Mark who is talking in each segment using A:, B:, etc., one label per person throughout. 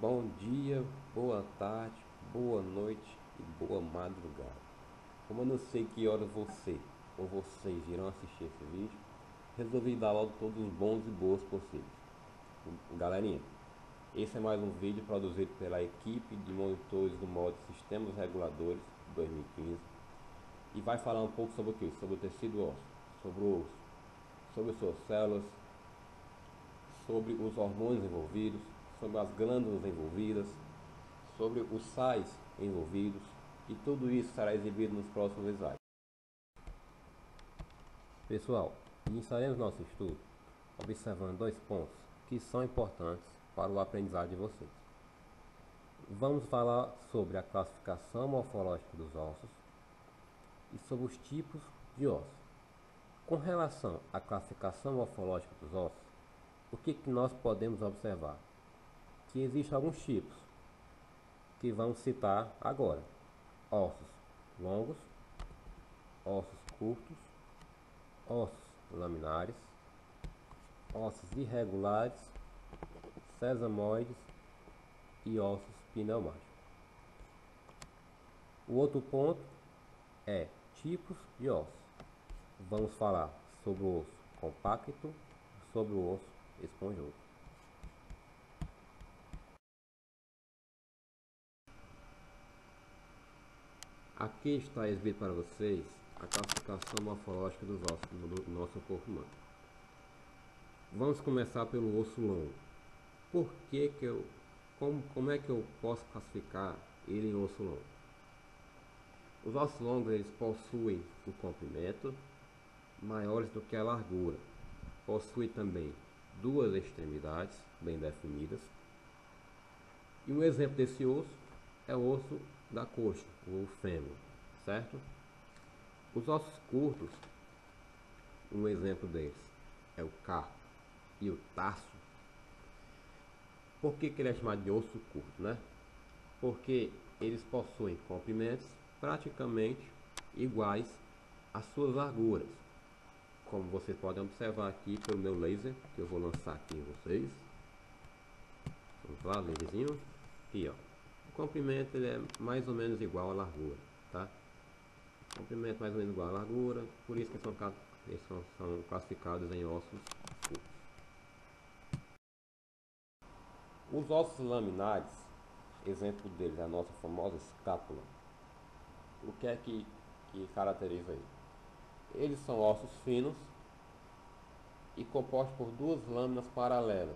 A: Bom dia, boa tarde, boa noite e boa madrugada. Como eu não sei que horas você ou vocês irão assistir esse vídeo, resolvi dar logo todos os bons e boas possíveis. Galerinha, esse é mais um vídeo produzido pela equipe de monitores do módulo Sistemas Reguladores 2015 e vai falar um pouco sobre o que? Sobre o tecido ósseo, sobre o osso, sobre suas células, sobre os hormônios envolvidos, sobre as glândulas envolvidas, sobre os sais envolvidos, e tudo isso será exibido nos próximos slides. Pessoal, iniciaremos nosso estudo observando dois pontos que são importantes para o aprendizado de vocês. Vamos falar sobre a classificação morfológica dos ossos e sobre os tipos de ossos. Com relação à classificação morfológica dos ossos, o que nós podemos observar? Que existem alguns tipos que vamos citar agora: ossos longos, ossos curtos, ossos laminares, ossos irregulares, sesamoides e ossos pneumáticos. O outro ponto é tipos de ossos. Vamos falar sobre o osso compacto e sobre o osso esponjoso. Aqui está exibido para vocês a classificação morfológica dos ossos do nosso corpo humano. Vamos começar pelo osso longo. Como é que eu posso classificar ele em osso longo? Os ossos longos eles possuem um comprimento maiores do que a largura. Possui também duas extremidades bem definidas. E um exemplo desse osso é o osso da coxa, o fêmur, certo? Os ossos curtos, um exemplo deles é o carpo e o tarso. Por que ele é chamado de osso curto, né? Porque eles possuem comprimentos praticamente iguais às suas larguras, como vocês podem observar aqui pelo meu laser, que eu vou lançar aqui em vocês. Vamos lá, laserzinho. Aqui, ó. O comprimento ele é mais ou menos igual à largura, tá? O comprimento mais ou menos igual à largura, por isso que eles são classificados em ossos curtos. Os ossos laminares, exemplo deles é a nossa famosa escápula. O que é que caracteriza ele? Eles são ossos finos e compostos por duas lâminas paralelas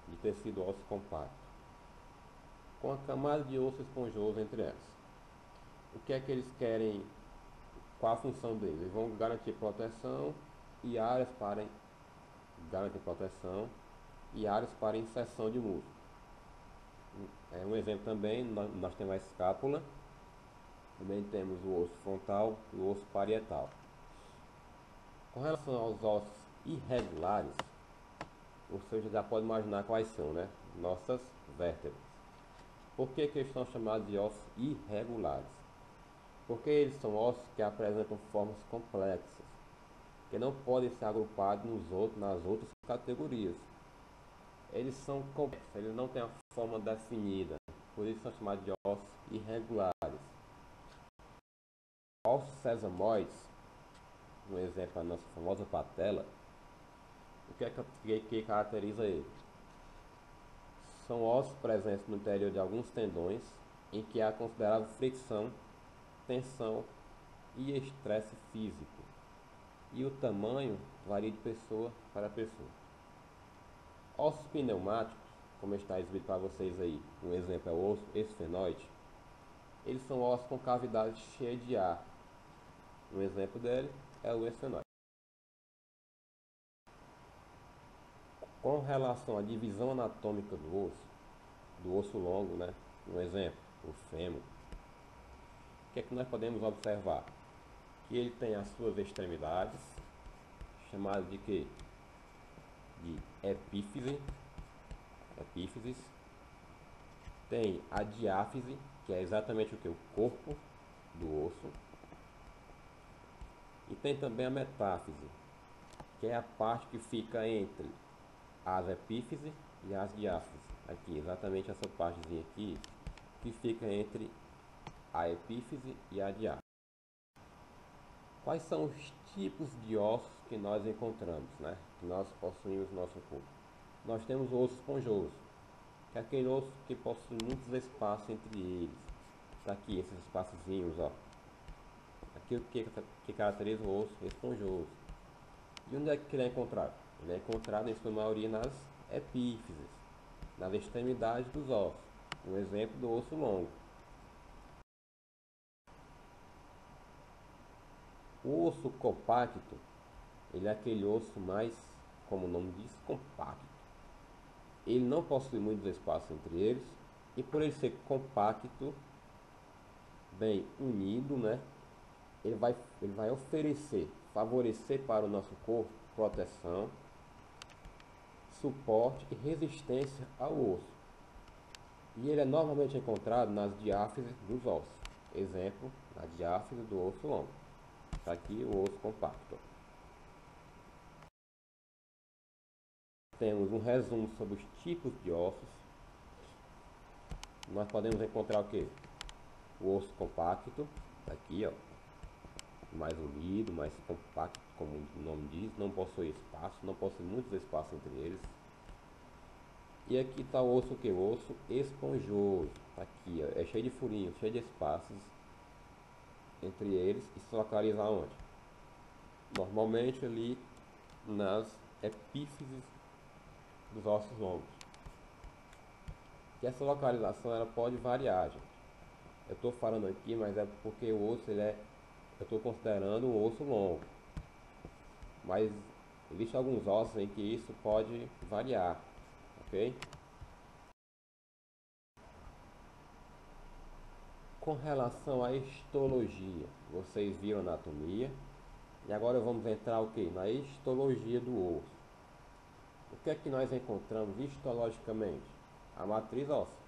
A: de tecido ósseo compacto, com a camada de osso esponjoso entre elas. O que é que eles querem? Qual a função deles? Eles vão garantir proteção e áreas para inserção de músculo. Um exemplo também, nós temos a escápula, também temos o osso frontal e o osso parietal. Com relação aos ossos irregulares, você já pode imaginar quais são, né? Nossas vértebras. Por que eles são chamados de ossos irregulares? Porque eles são ossos que apresentam formas complexas, que não podem ser agrupados nas outras categorias. Eles são complexos, eles não têm a forma definida, por isso são chamados de ossos irregulares. Ossos sesamoides, um exemplo é a nossa famosa patela. O que caracteriza ele? São ossos presentes no interior de alguns tendões em que há considerável fricção, tensão e estresse físico. E o tamanho varia de pessoa para pessoa. Ossos pneumáticos, como está exibido para vocês aí, um exemplo é o osso esfenoide. Eles são ossos com cavidade cheia de ar. Um exemplo dele é o esfenoide. Com relação à divisão anatômica do osso longo, né? Um exemplo, o fêmur. O que é que nós podemos observar? Que ele tem as suas extremidades, chamadas de quê? De epífises. Tem a diáfise, que é exatamente o que? O corpo do osso. E tem também a metáfise, que é a parte que fica entre as epífises e as diáfises. Aqui, exatamente essa partezinha aqui, que fica entre a epífise e a diáfise. Quais são os tipos de ossos que nós encontramos, né? Que nós possuímos no nosso corpo? Nós temos o osso esponjoso, que é aquele osso que possui muitos espaços entre eles. Está aqui, esses espaçozinhos, ó. Aqui o que caracteriza o osso esponjoso. E onde é que ele é encontrado? Ele é encontrado em sua maioria nas epífises, nas extremidades dos ossos. Um exemplo do osso longo. O osso compacto, ele é aquele osso mais, como o nome diz, compacto. Ele não possui muitos espaços entre eles, e por ele ser compacto, bem unido, né? Ele vai favorecer para o nosso corpo proteção, suporte e resistência ao osso. E ele é normalmente encontrado nas diáfises dos ossos. Exemplo, na diáfise do osso longo. Está aqui o osso compacto. Temos um resumo sobre os tipos de ossos. Nós podemos encontrar o que? O osso compacto, tá aqui, ó, mais unido, mais compacto, como o nome diz, não possui espaço, não possui muitos espaços entre eles. E aqui está o osso, o que? O osso esponjoso, tá aqui, ó, é cheio de furinhos, cheio de espaços entre eles, e se localiza onde? Normalmente ali nas epífises dos ossos longos. E essa localização ela pode variar, gente. Eu estou falando aqui, mas é porque o osso eu estou considerando um osso longo. Mas existem alguns ossos em que isso pode variar, ok? Com relação à histologia, vocês viram a anatomia e agora vamos entrar o que? Na histologia do osso. O que é que nós encontramos histologicamente? A matriz óssea.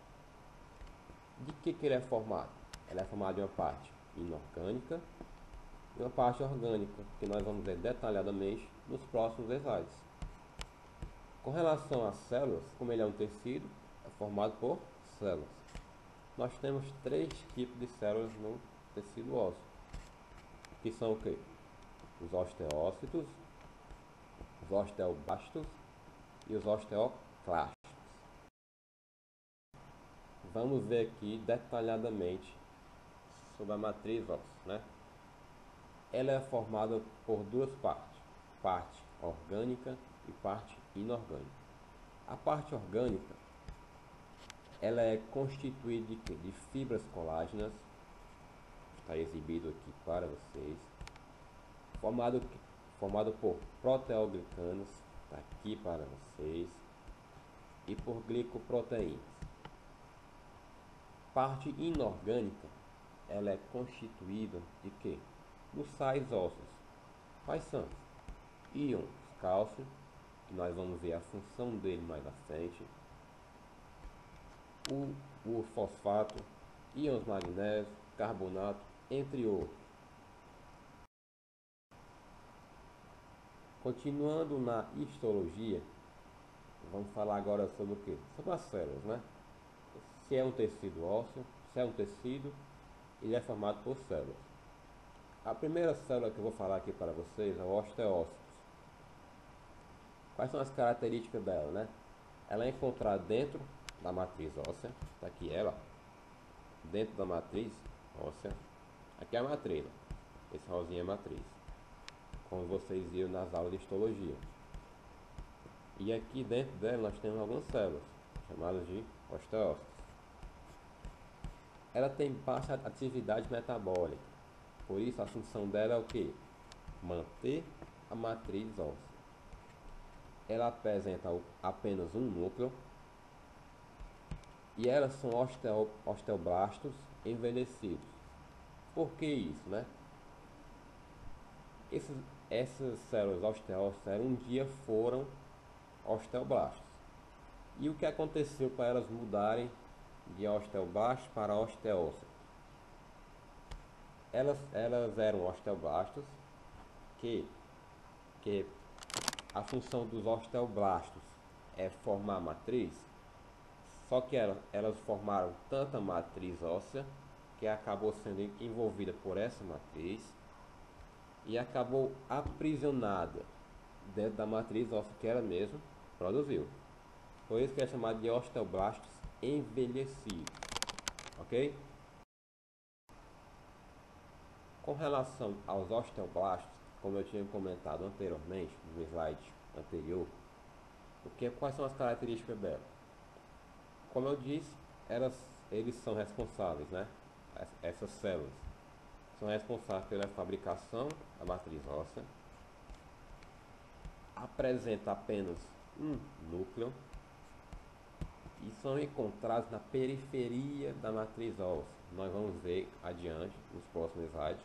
A: De que ele é formado? Ela é formada de uma parte inorgânica e uma parte orgânica, que nós vamos ver detalhadamente nos próximos slides. Com relação às células, como ele é um tecido, é formado por células. Nós temos três tipos de células no tecido ósseo, que são o que? Os osteócitos, os osteoblastos e os osteoclastos. Vamos ver aqui detalhadamente sobre a matriz óssea, né? Ela é formada por duas partes, parte orgânica e parte inorgânica. A parte orgânica, ela é constituída de quê? De fibras colágenas, está exibido aqui para vocês, formado por proteoglicanos, está aqui para vocês, e por glicoproteínas. Parte inorgânica, ela é constituída de quê? Dos sais ósseos. Quais são? Íons cálcio, que nós vamos ver a função dele mais à frente, o fosfato, íons magnésio, carbonato, entre outros. Continuando na histologia, vamos falar agora sobre o que? Sobre as células, né? Se é um tecido ósseo, se é um tecido, ele é formado por células. A primeira célula que eu vou falar aqui para vocês é o osteócito. Quais são as características dela, né? Ela é encontrada dentro da matriz óssea, está aqui ela, dentro da matriz óssea. Aqui é a matriz, esse rosinha é a matriz, como vocês viram nas aulas de histologia. E aqui dentro dela nós temos algumas células, chamadas de osteócitos. Ela tem baixa atividade metabólica, por isso a função dela é o que? Manter a matriz óssea. Ela apresenta apenas um núcleo e elas são osteoblastos envelhecidos. Por que isso, né? Essas células osteócitas um dia foram osteoblastos. E o que aconteceu para elas mudarem de osteoblastos para osteócitos? Elas eram osteoblastos que a função dos osteoblastos formar a matriz, só que elas formaram tanta matriz óssea que acabou sendo envolvida por essa matriz e acabou aprisionada dentro da matriz óssea que ela mesma produziu. Por isso que é chamado de osteoblastos envelhecidos, ok? Com relação aos osteoblastos, como eu tinha comentado anteriormente no slide anterior, quais são as características dela? Como eu disse, eles são responsáveis, né? Essas células são responsáveis pela fabricação da matriz óssea, apresenta apenas um núcleo e são encontrados na periferia da matriz óssea. Nós vamos ver adiante, nos próximos slides,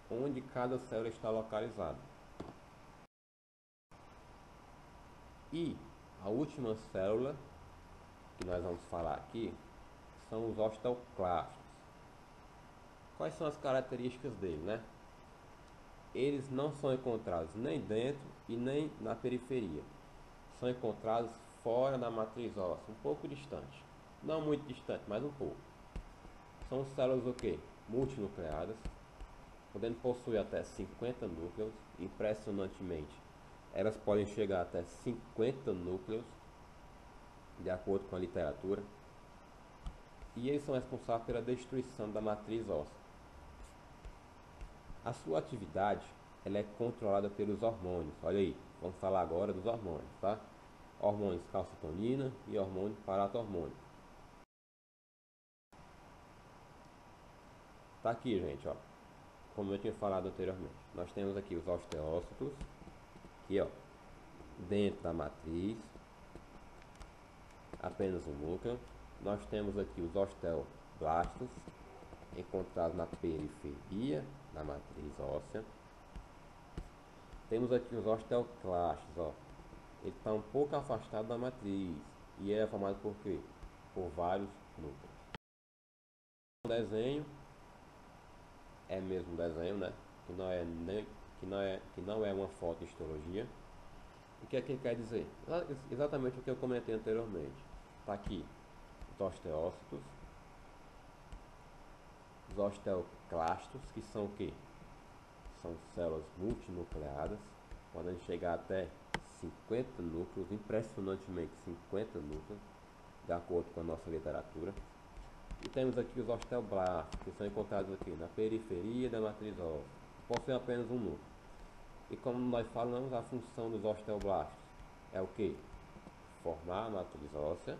A: onde cada célula está localizada. E a última célula que nós vamos falar aqui são os osteoclastos. Quais são as características dele, né? Eles não são encontrados nem dentro e nem na periferia. São encontrados fora da matriz óssea, um pouco distante. Não muito distante, mas um pouco. São células o quê? Multinucleadas, podendo possuir até 50 núcleos. Impressionantemente, elas podem chegar até 50 núcleos, de acordo com a literatura. E eles são responsáveis pela destruição da matriz óssea. A sua atividade ela é controlada pelos hormônios. Olha aí, vamos falar agora dos hormônios, tá? Hormônios calcitonina e hormônio paratormônio. Tá aqui, gente, ó. Como eu tinha falado anteriormente, nós temos aqui os osteócitos, aqui, ó, dentro da matriz, apenas um núcleo. Nós temos aqui os osteoblastos, encontrados na periferia da matriz óssea. Temos aqui os osteoclastos, ó. Ele está um pouco afastado da matriz e é formado por quê? Por vários núcleos. O desenho é mesmo um desenho, né? Que não é uma foto de histologia. O que é que ele quer dizer? Exatamente o que eu comentei anteriormente. Está aqui os osteócitos, os osteoclastos, que são o quê? São células multinucleadas, podem chegar até 50 núcleos, impressionantemente 50 núcleos, de acordo com a nossa literatura. E temos aqui os osteoblastos, que são encontrados aqui na periferia da matriz óssea, possuem apenas um núcleo. E como nós falamos, a função dos osteoblastos é o que? Formar a matriz óssea.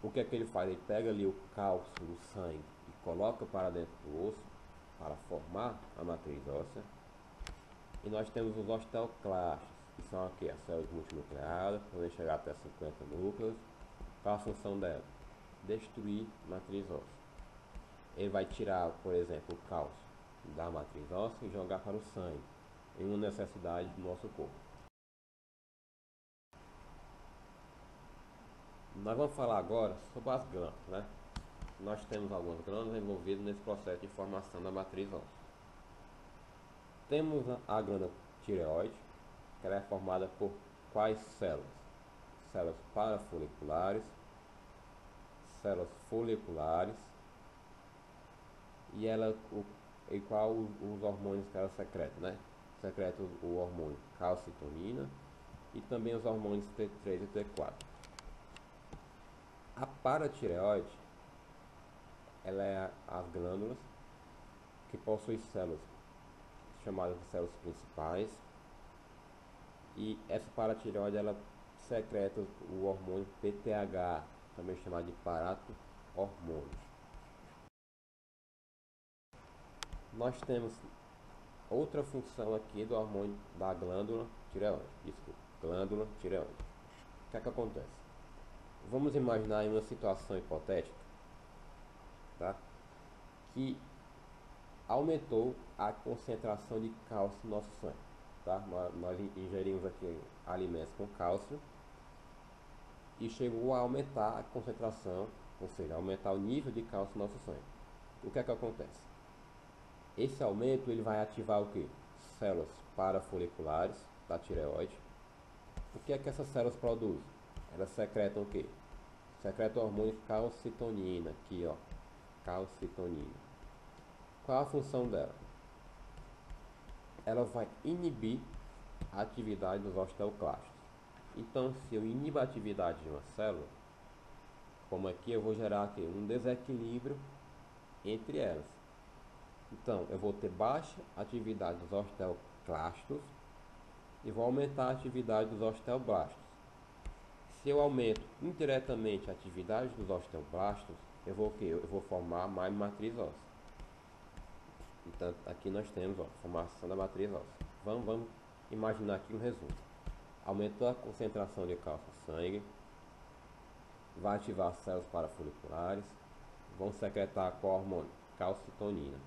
A: O que é que ele faz? Ele pega ali o cálcio do sangue e coloca para dentro do osso para formar a matriz óssea. E nós temos os osteoclastos, que são aqui as células multinucleadas, podem chegar até 50 núcleos. Qual a função dela? Destruir a matriz óssea. Ele vai tirar, por exemplo, o cálcio da matriz óssea e jogar para o sangue, em uma necessidade do nosso corpo. Nós vamos falar agora sobre as glândulas, né? Nós temos algumas glândulas envolvidas nesse processo de formação da matriz óssea. Temos a glândula tireoide, que ela é formada por quais células? Células parafoliculares, células foliculares, e qual os hormônios que ela secreta, né? Secreta o hormônio calcitonina e também os hormônios T3 e T4. A paratireoide, ela é as glândulas que possuem células chamadas de células principais, e essa paratireoide ela secreta o hormônio PTH, também chamado de parato-hormônio. Nós temos outra função aqui do hormônio da glândula tireoide. Desculpa, glândula tireoide. O que é que acontece? Vamos imaginar em uma situação hipotética, tá? Que aumentou a concentração de cálcio no nosso sangue, tá? Nós ingerimos aqui alimentos com cálcio e chegou a aumentar a concentração, ou seja, aumentar o nível de cálcio no nosso sangue. O que é que acontece? Esse aumento ele vai ativar o que? Células parafoliculares da tireoide, que é que essas células produzem? Elas secretam o quê? Secretam o hormônio calcitonina, aqui ó, calcitonina. Qual a função dela? Ela vai inibir a atividade dos osteoclastos. Então, se eu inibo a atividade de uma célula, como aqui, eu vou gerar aqui um desequilíbrio entre elas. Então, eu vou ter baixa atividade dos osteoclastos e vou aumentar a atividade dos osteoblastos. Se eu aumento indiretamente a atividade dos osteoblastos, eu vou o quê? Eu vou formar mais matriz óssea. Então, aqui nós temos a formação da matriz óssea. Vamos imaginar aqui um resumo. Aumentou a concentração de cálcio no sangue, vai ativar as células parafoliculares, vão secretar qual hormônio? Calcitonina.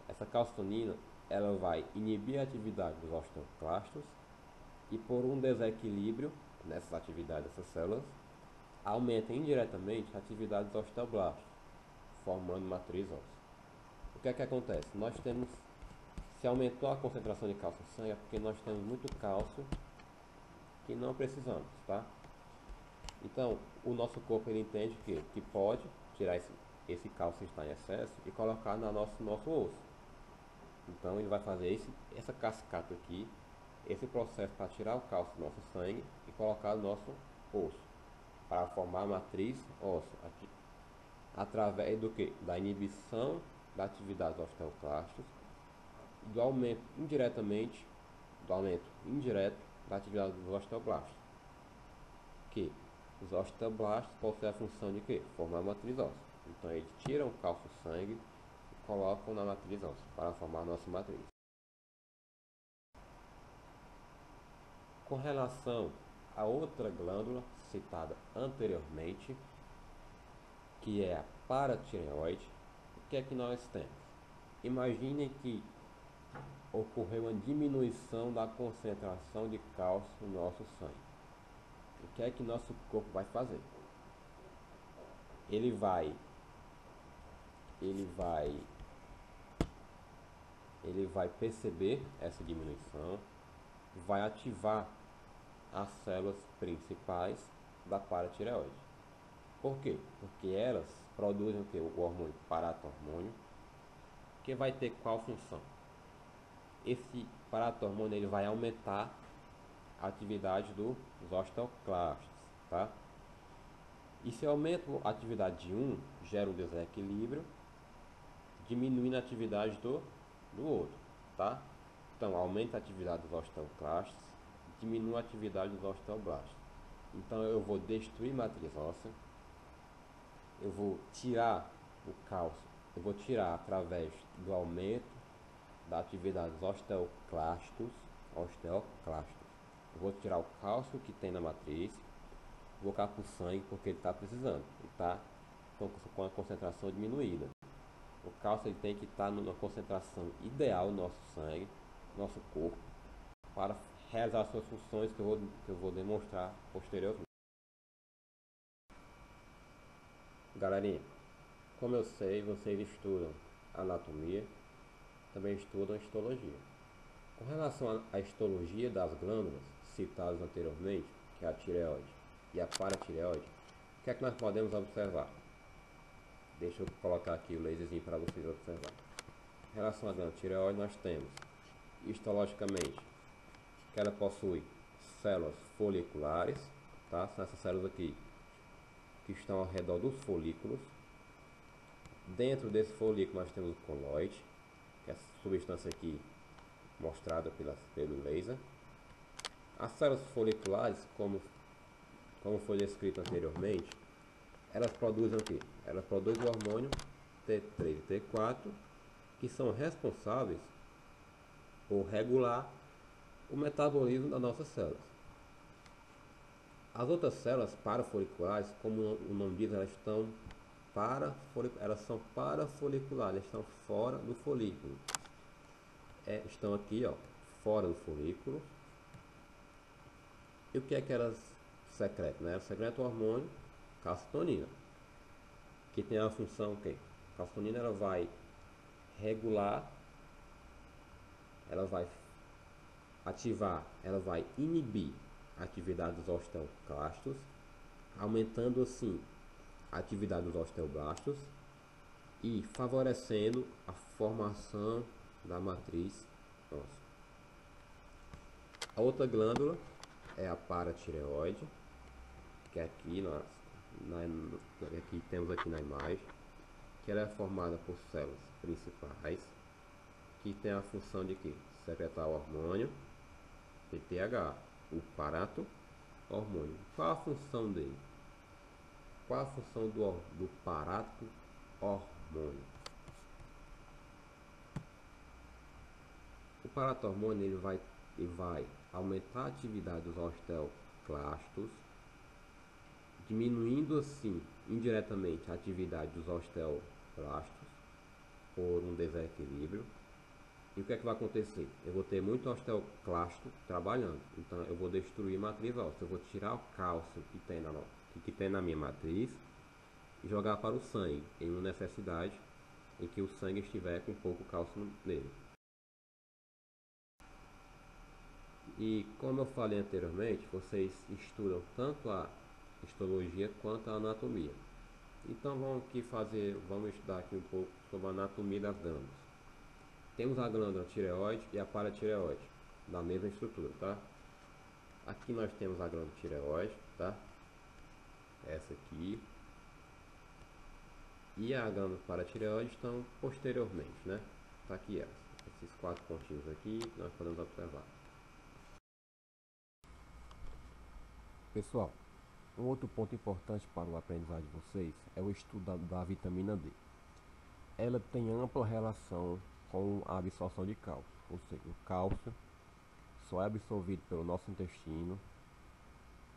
A: Essa calcitonina ela vai inibir a atividade dos osteoclastos e por um desequilíbrio nessas atividades dessas células, aumenta indiretamente a atividade dos osteoblastos, formando matriz óssea. O que é que acontece? Nós temos, se aumentou a concentração de cálcio no sangue, é porque nós temos muito cálcio que não precisamos, tá? Então, o nosso corpo ele entende que pode tirar esse cálcio que está em excesso e colocar no nosso osso. Então, ele vai fazer essa cascata aqui, esse processo para tirar o cálcio do nosso sangue e colocar no nosso osso, para formar a matriz óssea, aqui, através do que? Da inibição da atividade dos osteoclastos, do aumento indireto da atividade dos osteoblastos, que os osteoblastos possuem a função de quê? Formar a matriz óssea. Então eles tiram o cálcio do sangue e colocam na matriz óssea para formar a nossa matriz. Com relação a outra glândula citada anteriormente, que é a paratireoide, o que é que nós temos? Imaginem que ocorreu uma diminuição da concentração de cálcio no nosso sangue. O que é que nosso corpo vai fazer? Ele vai perceber essa diminuição, vai ativar as células principais da paratireoide. Por quê? Porque elas produzem o hormônio paratormônio, que vai ter qual função? Esse paratormônio ele vai aumentar a atividade dos osteoclastos, tá? E se eu aumento a atividade de um, gera um desequilíbrio, diminuindo a atividade do outro, tá? Então, aumenta a atividade dos osteoclastos, diminui a atividade dos osteoblastos. Então, eu vou destruir matriz óssea, eu vou tirar o cálcio, eu vou tirar através do aumento da atividade dos osteoclastos. Eu vou tirar o cálcio que tem na matriz, vou colocar para o sangue porque ele está precisando, ele está com a concentração diminuída. O cálcio ele tem que estar numa concentração ideal no nosso sangue, no nosso corpo, para realizar as suas funções que eu vou demonstrar posteriormente. Galerinha, como eu sei, vocês estudam anatomia, também estudam histologia. Com relação à histologia das glândulas citadas anteriormente, que é a tireoide e a paratireoide, o que é que nós podemos observar? Deixa eu colocar aqui o laserzinho para vocês observarem. Em relação à glândula tireoide, nós temos, histologicamente, que ela possui células foliculares, tá? São essas células aqui que estão ao redor dos folículos. Dentro desse folículo nós temos o coloide, que é essa substância aqui mostrada pelo laser. As células foliculares, como foi descrito anteriormente, elas produzem o quê? Elas produzem o hormônio T3 e T4, que são responsáveis por regular o metabolismo das nossas células. As outras células parafoliculares, como o nome diz, elas são parafoliculares, elas estão fora do folículo. Estão aqui, ó, fora do folículo. E o que é que elas secretam? Né? Elas secretam o hormônio calcitonina, que tem a função que a calcitonina ela vai regular, ela vai ativar, ela vai inibir atividade dos osteoclastos, aumentando assim a atividade dos osteoblastos e favorecendo a formação da matriz óssea. A outra glândula é a paratireoide, que é aqui aqui temos aqui na imagem, que ela é formada por células principais, que tem a função de que secretar o hormônio PTH, o parato hormônio. Qual a função dele? Qual a função do parato hormônio? O parato hormônio ele vai aumentar a atividade dos osteoclastos, diminuindo assim indiretamente a atividade dos osteoblastos por um desequilíbrio. E o que é que vai acontecer? Eu vou ter muito osteoclasto trabalhando, então eu vou destruir a matriz óssea. Eu vou tirar o cálcio que tem na minha matriz e jogar para o sangue, em uma necessidade em que o sangue estiver com pouco cálcio nele. E como eu falei anteriormente, vocês estudam tanto a histologia quanto a anatomia. Então vamos estudar aqui um pouco sobre a anatomia das glândulas. Temos a glândula tireoide e a paratireoide, da mesma estrutura, tá? Aqui nós temos a glândula tireoide, tá? Essa aqui. E a glândula paratireoide estão posteriormente, né? Tá aqui elas. Esses 4 pontinhos aqui nós podemos observar. Pessoal, um outro ponto importante para o aprendizado de vocês é o estudo da vitamina D. Ela tem ampla relação com a absorção de cálcio, ou seja, o cálcio só é absorvido pelo nosso intestino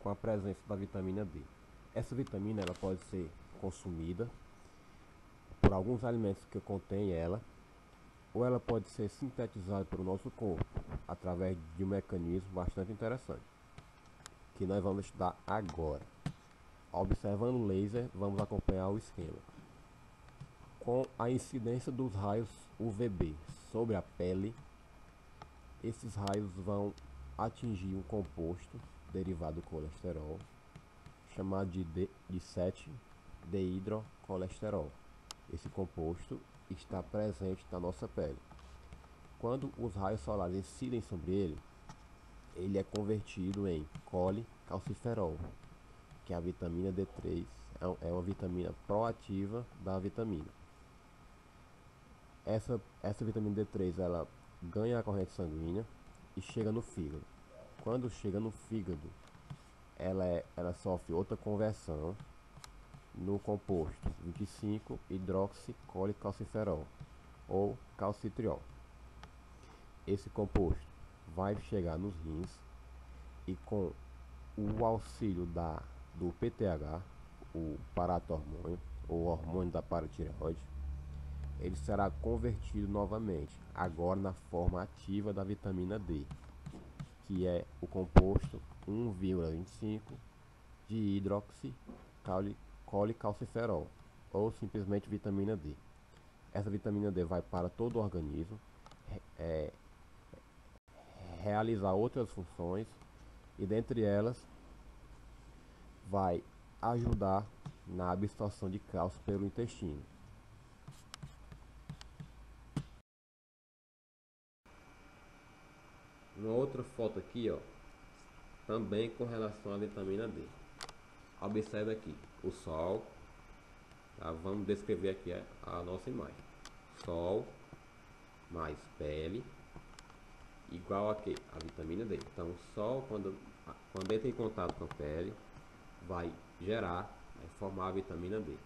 A: com a presença da vitamina D. Essa vitamina ela pode ser consumida por alguns alimentos que contêm ela, ou ela pode ser sintetizada pelo nosso corpo através de um mecanismo bastante interessante, que nós vamos estudar agora. Observando o laser, vamos acompanhar o esquema. Com a incidência dos raios UVB sobre a pele, esses raios vão atingir um composto derivado do colesterol, chamado de 7-deidrocolesterol. Esse composto está presente na nossa pele. Quando os raios solares incidem sobre ele, ele é convertido em colecalciferol, que é a vitamina D3, é uma vitamina proativa da vitamina. Essa vitamina D3 ela ganha a corrente sanguínea e chega no fígado. Quando chega no fígado, ela sofre outra conversão no composto 25-hidroxicolecalciferol ou calcitriol. Esse composto vai chegar nos rins e, com o auxílio do PTH, o paratormônio ou hormônio da paratireoide, ele será convertido novamente, agora na forma ativa da vitamina D, que é o composto 1,25 de hidroxicolecalciferol, ou simplesmente vitamina D. Essa vitamina D vai para todo o organismo, realizar outras funções, e dentre elas vai ajudar na absorção de cálcio pelo intestino. Uma outra foto aqui, ó, também com relação à vitamina D. Observe aqui o sol, tá? Vamos descrever aqui a nossa imagem. Sol mais pele igual a quê? A vitamina D. Então o sol, quando entra em contato com a pele, vai formar a vitamina D.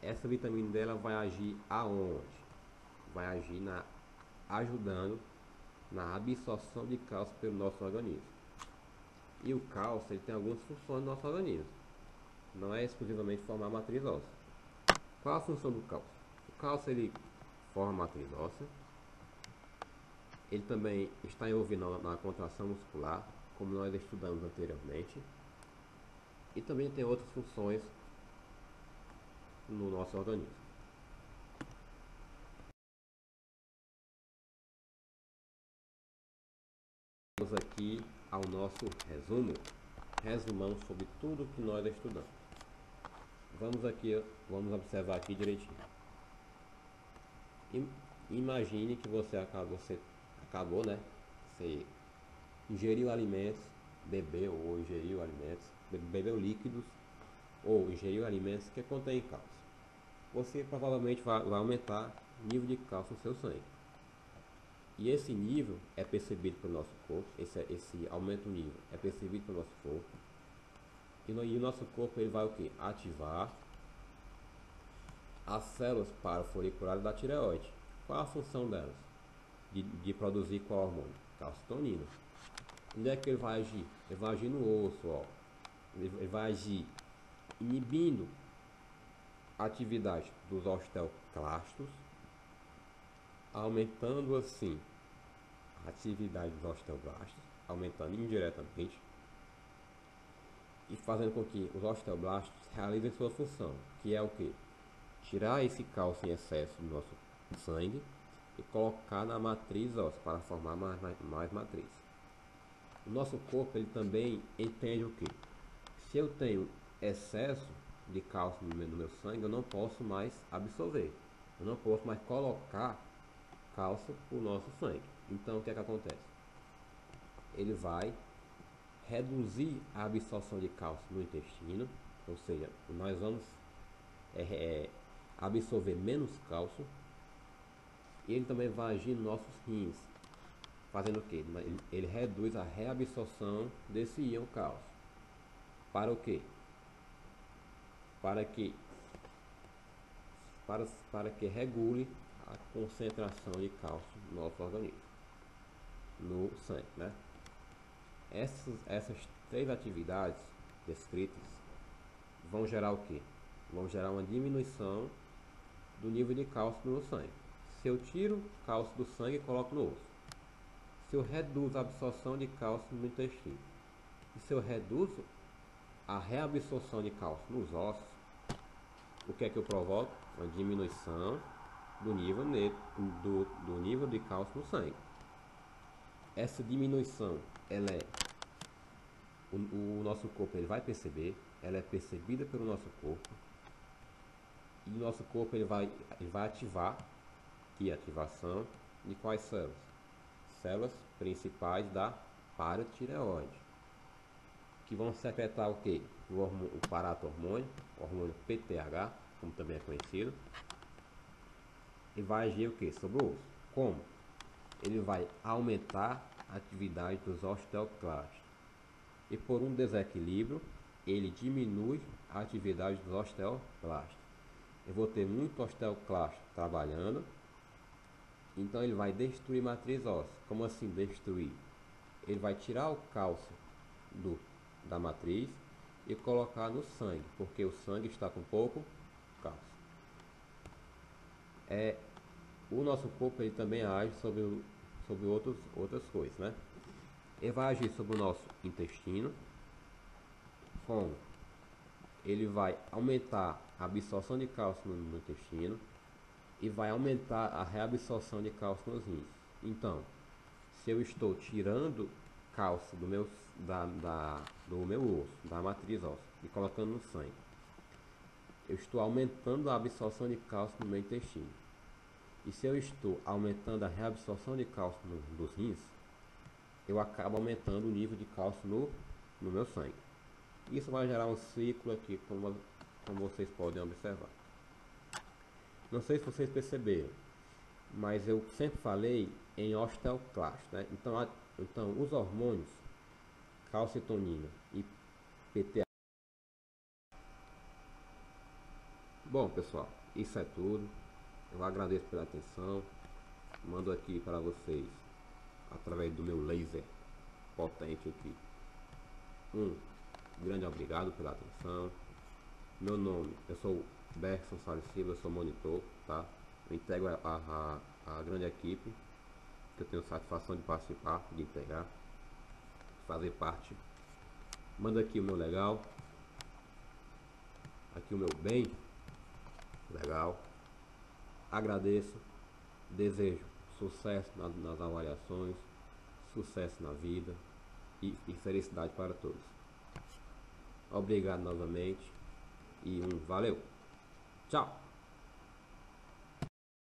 A: Essa vitamina D ela vai agir aonde? Vai agir ajudando na absorção de cálcio pelo nosso organismo. E o cálcio ele tem algumas funções no nosso organismo. Não é exclusivamente formar matriz óssea. Qual a função do cálcio? O cálcio ele forma matriz óssea. Ele também está envolvido na contração muscular, como nós estudamos anteriormente. E também tem outras funções no nosso organismo. Temos aqui ao nosso resumão sobre tudo que nós estudamos. Vamos observar aqui direitinho. Imagine que você acabou, né? Você ingeriu alimentos, bebeu líquidos ou ingeriu alimentos que contêm cálcio. Você provavelmente vai aumentar o nível de cálcio no seu sangue. E esse nível é percebido pelo nosso corpo, esse aumento do nível é percebido pelo nosso corpo. E o nosso corpo ele vai o que? Ativar as células parafoliculares da tireoide. Qual a função delas? De produzir qual hormônio? Calcitonina. Onde é que ele vai agir? Ele vai agir no osso, ó. Ele vai agir inibindo a atividade dos osteoclastos, aumentando assim a atividade dos osteoblastos, aumentando indiretamente e fazendo com que os osteoblastos realizem sua função, que é o que? Tirar esse cálcio em excesso do nosso sangue e colocar na matriz óssea para formar mais matriz. O nosso corpo ele também entende o que? Se eu tenho excesso de cálcio no meu sangue, eu não posso mais absorver, eu não posso mais colocar cálcio no nosso sangue. Então o que é que acontece? Ele vai reduzir a absorção de cálcio no intestino, ou seja, nós vamos absorver menos cálcio. E ele também vai agir nos nossos rins, fazendo o que? Ele reduz a reabsorção desse íon cálcio. Para o quê? Para que regule a concentração de cálcio no nosso organismo, no sangue, né? Essas três atividades descritas vão gerar o que? Vão gerar uma diminuição do nível de cálcio no sangue. Se eu tiro cálcio do sangue e coloco no osso, se eu reduzo a absorção de cálcio no intestino, e se eu reduzo a reabsorção de cálcio nos ossos, o que é que eu provoco? Uma diminuição do nível de cálcio no sangue. Essa diminuição, o nosso corpo ele vai perceber, ela é percebida pelo nosso corpo, e o nosso corpo ele vai ativar, que é a ativação de quais células? Células principais da paratireoide, que vão secretar o que? O parato-hormônio, o hormônio PTH, como também é conhecido, e vai agir o que? Sobre o osso. Como? Ele vai aumentar a atividade dos osteoclastos. E por um desequilíbrio, ele diminui a atividade dos osteoblastos. Eu vou ter muito osteoclasto trabalhando, então ele vai destruir matriz óssea. Como assim destruir? Ele vai tirar o cálcio da matriz e colocar no sangue, porque o sangue está com pouco cálcio. O nosso corpo ele também age sobre outras coisas, né? Ele vai agir sobre o nosso intestino, como ele vai aumentar a absorção de cálcio no intestino e vai aumentar a reabsorção de cálcio nos rins. Então, se eu estou tirando cálcio do meu osso, da matriz óssea, e colocando no sangue, eu estou aumentando a absorção de cálcio no meu intestino. E se eu estou aumentando a reabsorção de cálcio dos rins, eu acabo aumentando o nível de cálcio no meu sangue. Isso vai gerar um ciclo aqui, como vocês podem observar. Não sei se vocês perceberam, mas eu sempre falei em osteoclasto, né? Então os hormônios calcitonina e PTH. Bom, pessoal, isso é tudo. Eu agradeço pela atenção. Mando aqui para vocês, através do meu laser potente aqui, um grande obrigado pela atenção. Meu nome, eu sou Bergson Salles Silva, eu sou monitor, tá? Eu integro a grande equipe, que eu tenho satisfação de participar, de integrar, de fazer parte. Manda aqui o meu legal, aqui o meu bem legal. Agradeço, desejo sucesso nas avaliações, sucesso na vida, e felicidade para todos. Obrigado novamente e valeu. Tchau!